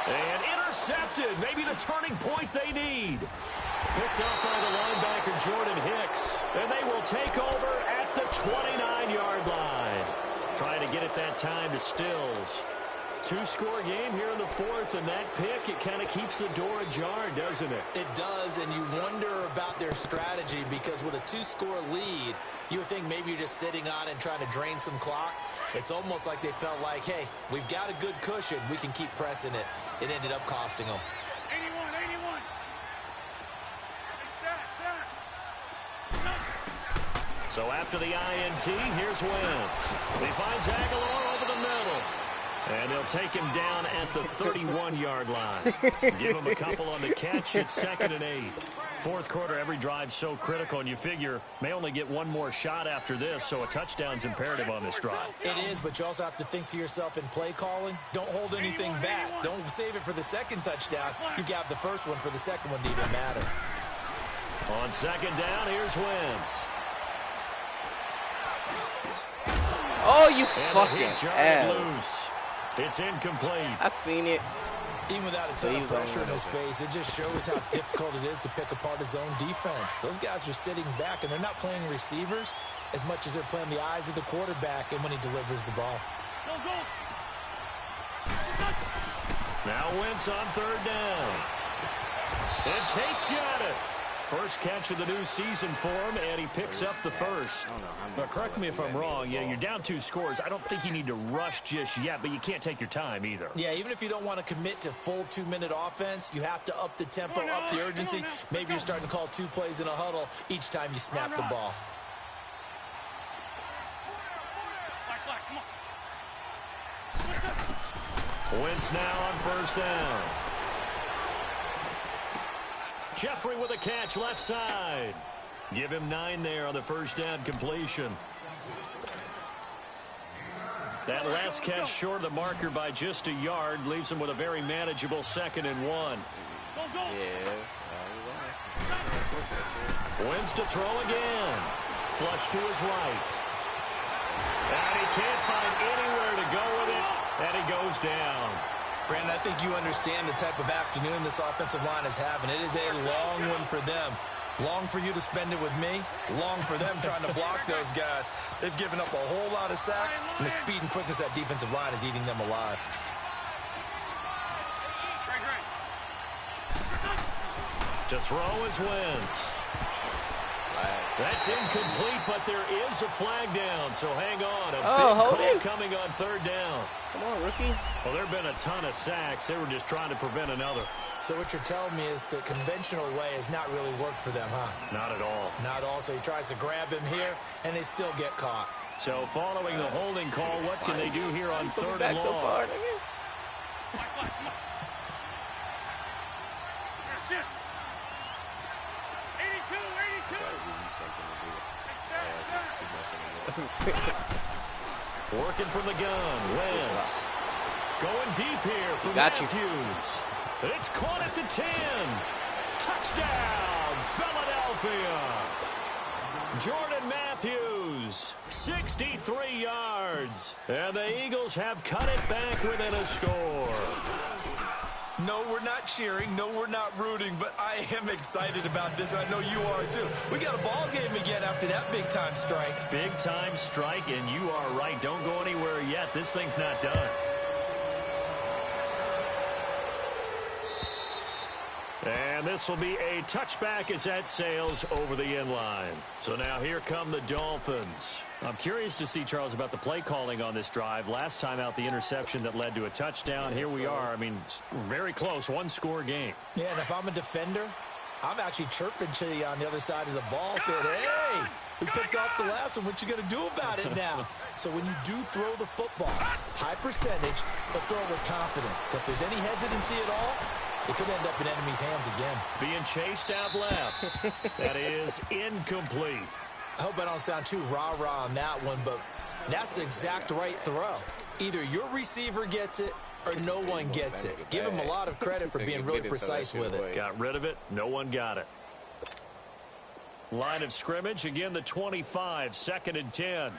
And intercepted. Maybe the turning point they need. Picked up by the linebacker, Jordan Hicks. And they will take over at the 29-yard line. Trying to get it that time to Stills. Two-score game here in the fourth, and that pick, it kind of keeps the door ajar, doesn't it? It does, and you wonder about their strategy because with a two-score lead, you would think maybe you're just sitting on and trying to drain some clock. It's almost like they felt like, hey, we've got a good cushion. We can keep pressing it. It ended up costing them. 81. So after the INT, here's Wentz. He finds Aguilar over the middle. And they'll take him down at the 31-yard line. Give him a couple on the catch. It's 2nd and 8. Fourth quarter, every drive's so critical, and you figure may only get one more shot after this, so a touchdown's imperative on this drive. It is, but you also have to think to yourself in play calling. Don't hold anything back. Don't save it for the second touchdown. You got the first one for the second one to even matter. On second down, here's Wentz. Oh, you fucking ass. Loose. It's incomplete. I seen it. Even without a ton of pressure in his face, it just shows how difficult it is to pick apart his own defense. Those guys are sitting back, and they're not playing receivers as much as they're playing the eyes of the quarterback and when he delivers the ball. Now Wentz on third down. And Tate's got it. First catch of the new season for him, and he picks up the first. But correct me if I'm wrong. Yeah, you're down 2 scores. I don't think you need to rush just yet, but you can't take your time either. Yeah, even if you don't want to commit to full 2-minute offense, you have to up the tempo, up the urgency. Maybe you're starting to call 2 plays in a huddle each time you snap the ball. Wentz now on first down. Jeffrey with a catch left side. Give him 9 there on the first down completion. That last catch short of the marker by just a yard leaves him with a very manageable 2nd and 1. Wentz to throw again. Flush to his right. And he can't find anywhere to go with it, and he goes down. Brandon, I think you understand the type of afternoon this offensive line is having. It is a long one for them. Long for you to spend it with me. Long for them trying to block those guys. They've given up a whole lot of sacks, and the speed and quickness of that defensive line is eating them alive. To throw is Wentz. That's incomplete, but there is a flag down, so hang on. A big call coming on third down. Come on, rookie. Well, there have been a ton of sacks. They were just trying to prevent another. So what you're telling me is the conventional way has not really worked for them, huh? Not at all. Not at all. So he tries to grab him here, and they still get caught. So following the holding call, what can they do here on third and long? So far, Working from the gun, Wentz. Going deep here for Matthews. It's caught at the 10. Touchdown, Philadelphia. Jordan Matthews, 63 yards. And the Eagles have cut it back within a score. No, we're not cheering. No, we're not rooting. But I am excited about this, and I know you are too. We got a ball game again after that big-time strike. Big-time strike, and you are right. Don't go anywhere yet. This thing's not done. And this will be a touchback as that sails over the end line. So now here come the Dolphins. I'm curious to see, Charles, about the play calling on this drive. Last time out, the interception that led to a touchdown. Here we are. I mean, very close, one-score game. Yeah, and if I'm a defender, I'm actually chirping to you on the other side of the ball, saying, hey, we picked off the last one. What you going to do about it now? So when you do throw the football, high percentage, but throw it with confidence. If there's any hesitancy at all, it could end up in enemy's hands again. Being chased out left. That is incomplete. I hope I don't sound too rah-rah on that one, but that's the exact right throw. Either your receiver gets it or no one gets it. Give him a lot of credit for being really precise with it. Got rid of it. No one got it. Line of scrimmage, again the 25, 2nd and 10.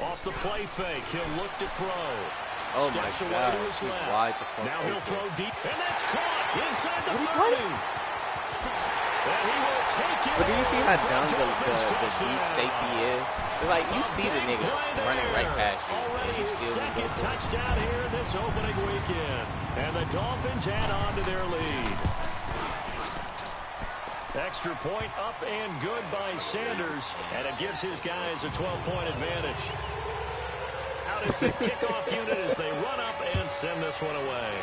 Off the play fake, he'll look to throw. Oh my God, he's wide the fuck now he'll open. throw deep, and that's caught inside the 30. And he will take it. But do you see how dumb the deep safety is? It's like, you see the nigga running right past you. Already his second touchdown here this opening weekend. And the Dolphins add on to their lead. Extra point up and good by Sanders, and it gives his guys a 12-point advantage. Out is the kickoff unit as they run up and send this one away.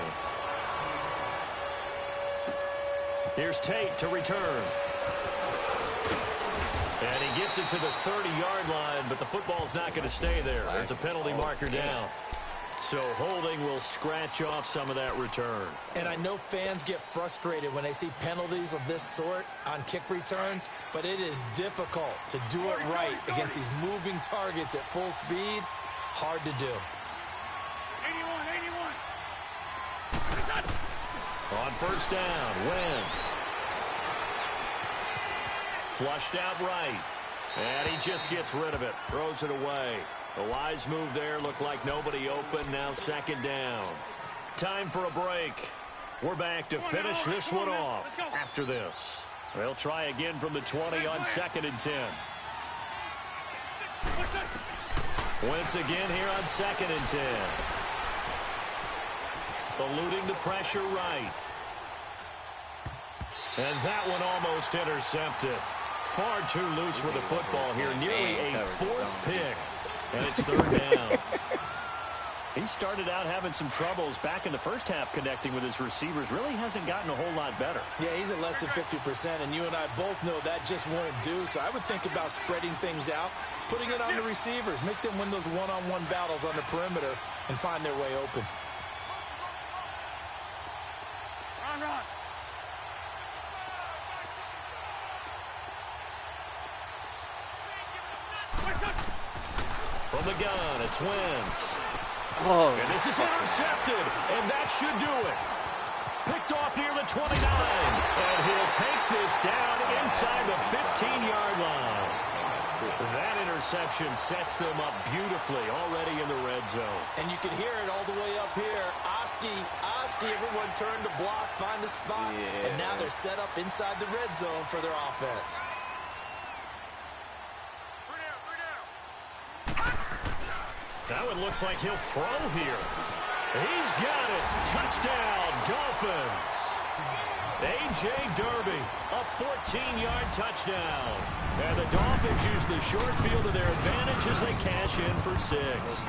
Here's Tate to return. And he gets it to the 30-yard line, but the football's not going to stay there. There's a penalty marker down. So holding will scratch off some of that return. And I know fans get frustrated when they see penalties of this sort on kick returns, but it is difficult to do it right against these moving targets at full speed. Hard to do. 81. On first down, Wentz. Flushed out right. And he just gets rid of it. Throws it away. A wise move there. Looked like nobody open. Now 2nd down. Time for a break. We're back to finish this one off after this. They'll try again from the 20 on 2nd and 10. Wentz again here on 2nd and 10. Eluding the pressure right. And that one almost intercepted. Far too loose with the football here. Nearly a 4th pick. And it's 3rd down. He started out having some troubles back in the first half connecting with his receivers. Really hasn't gotten a whole lot better. Yeah, he's at less than 50%, and you and I both know that just won't do. So I would think about spreading things out, putting it on the receivers, make them win those one-on-one battles on the perimeter and find their way open. Run. From the gun, it's Wentz. Oh, and this is intercepted, and that should do it. Picked off near the 29, and he'll take this down inside the 15-yard line. That interception sets them up beautifully already in the red zone. And you can hear it all the way up here. Oski, everyone turned to block, find a spot, and now they're set up inside the red zone for their offense. Now it looks like he'll throw here. He's got it. Touchdown, Dolphins. A.J. Derby, a 14-yard touchdown. And the Dolphins use the short field to their advantage as they cash in for 6.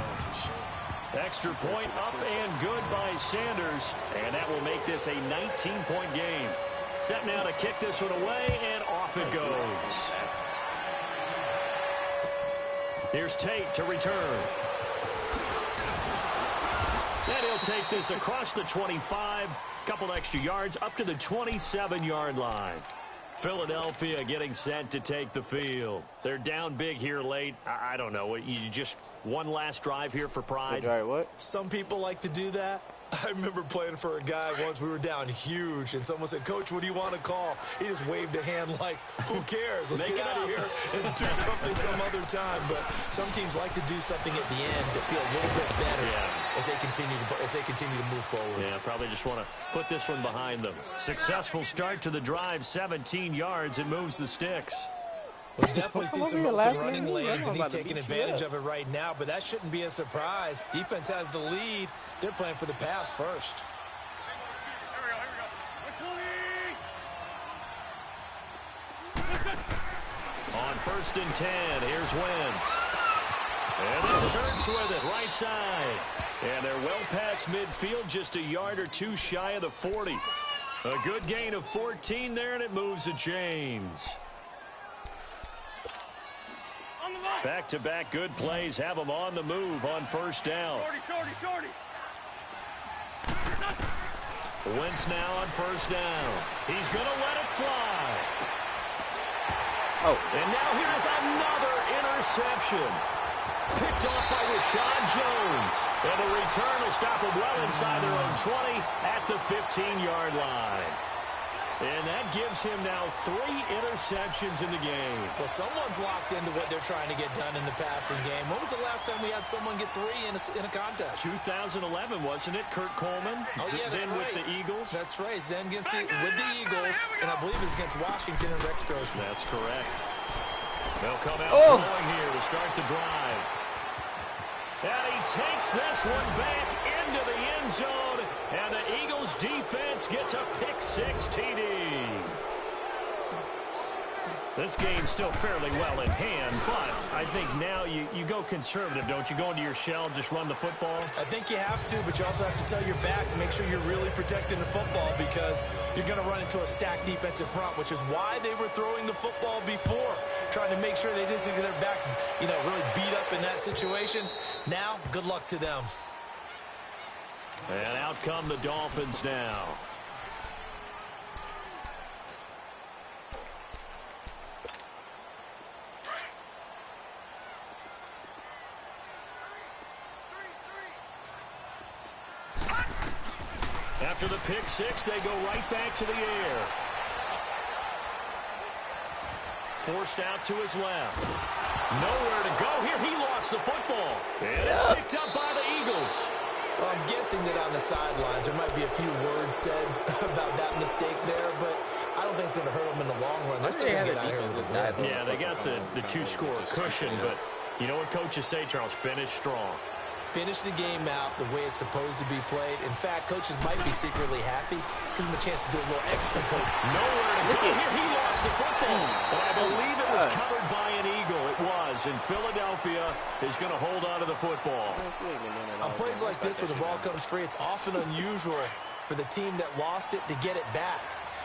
Extra point up and good by Sanders. And that will make this a 19-point game. Set now to kick this one away, and off it goes. Here's Tate to return. And he'll take this across the 25, couple extra yards up to the 27-yard line. Philadelphia getting set to take the field. They're down big here late. I don't know. You just one last drive here for pride. Right, what? Some people like to do that. I remember playing for a guy once. We were down huge, and someone said, "Coach, what do you want to call?" He just waved a hand like, "Who cares? Let's get out of here and do something some other time." But some teams like to do something at the end to feel a little bit better as they continue to move forward. Yeah, probably just want to put this one behind them. Successful start to the drive, 17 yards. It moves the sticks. We definitely see some open running lanes, and he's taking advantage of it right now, but that shouldn't be a surprise. Defense has the lead. They're playing for the pass first. On 1st and 10, here's Wentz. And this is Ertz with it, right side. And they're well past midfield, just a yard or two shy of the 40. A good gain of 14 there, and it moves the chains. Back-to-back good plays have them on the move on 1st down. Shorty. Wentz now on 1st down. He's going to let it fly. Oh. And now here's another interception. Picked off by Rashad Jones. And the return will stop them well inside their own 20 at the 15-yard line. And that gives him now 3 interceptions in the game. Well, someone's locked into what they're trying to get done in the passing game. When was the last time we had someone get 3 in a contest? 2011, wasn't it? Kurt Coleman. Oh, yeah, that's then right. with the Eagles. That's right. Then with the Eagles, and I believe it's against Washington and Rex Grossman. That's correct. They'll come out throwing here to start the drive. And he takes this one back into the end zone. And the Eagles defense gets a pick-6 TD. This game's still fairly well in hand, but I think now you go conservative, don't you? Go into your shell, just run the football? I think you have to, but you also have to tell your backs, make sure you're really protecting the football because you're going to run into a stacked defensive front, which is why they were throwing the football before, trying to make sure they just get their backs, really beat up in that situation. Now, good luck to them. And out come the Dolphins now. After the pick-6, they go right back to the air. Forced out to his left. Nowhere to go here. He lost the football. And it's picked up by the Eagles. Well, I'm guessing that on the sidelines there might be a few words said about that mistake there, but I don't think it's going to hurt them in the long run. They're still going to get out here with a win. Yeah, they got the 2-score cushion, but you know what coaches say, Charles? Finish strong. Finish the game out the way it's supposed to be played. In fact, coaches might be secretly happy. Gives them a chance to do a little extra code. Nowhere to go here. He lost the football, but I believe it was covered by an Eagle. It was, and Philadelphia is going to hold on to the football. On plays like this where the ball comes free, it's often unusual for the team that lost it to get it back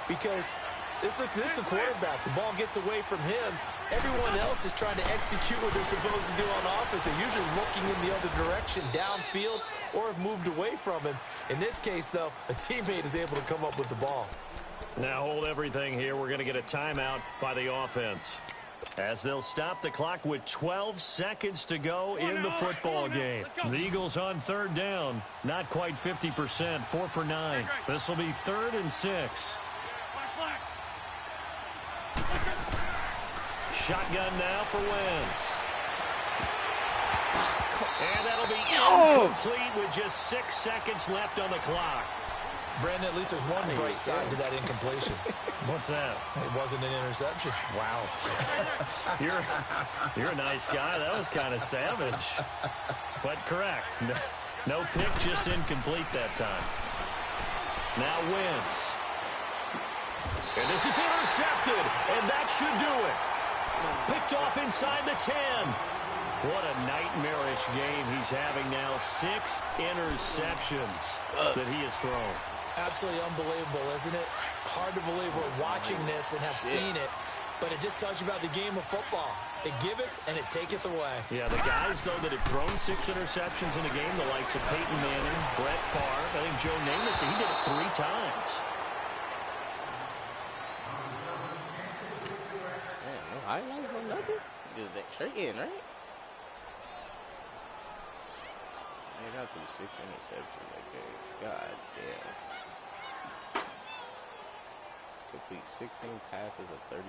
because this is the quarterback. The ball gets away from him. Everyone else is trying to execute what they're supposed to do on offense. They're usually looking in the other direction, downfield, or have moved away from him. In this case, though, a teammate is able to come up with the ball. Now hold everything here. We're going to get a timeout by the offense, as they'll stop the clock with 12 seconds to go in the football game. The Eagles on 3rd down. Not quite 50%, 4 for 9. This will be 3rd and 6. Shotgun now for Wentz. And that'll be incomplete with just 6 seconds left on the clock. Brandon, at least there's one bright side to that incompletion. What's that? It wasn't an interception. Wow. You're a nice guy. That was kind of savage. But correct. No pick, just incomplete that time. Now Wentz. And this is intercepted, and that should do it. Picked off inside the 10. What a nightmarish game he's having now. 6 interceptions that he has thrown. Absolutely unbelievable, isn't it? Hard to believe we're watching this and have seen it, but it just tells you about the game of football. It giveth and it taketh away. Yeah, the guys, though, that have thrown 6 interceptions in a game, the likes of Peyton Manning, Brett Favre, I think Joe Namath, he did it 3 times. No highlights on nothing? Just that straight in, right? Man, I threw 6 interceptions that game. God damn. Complete 16 passes of 38.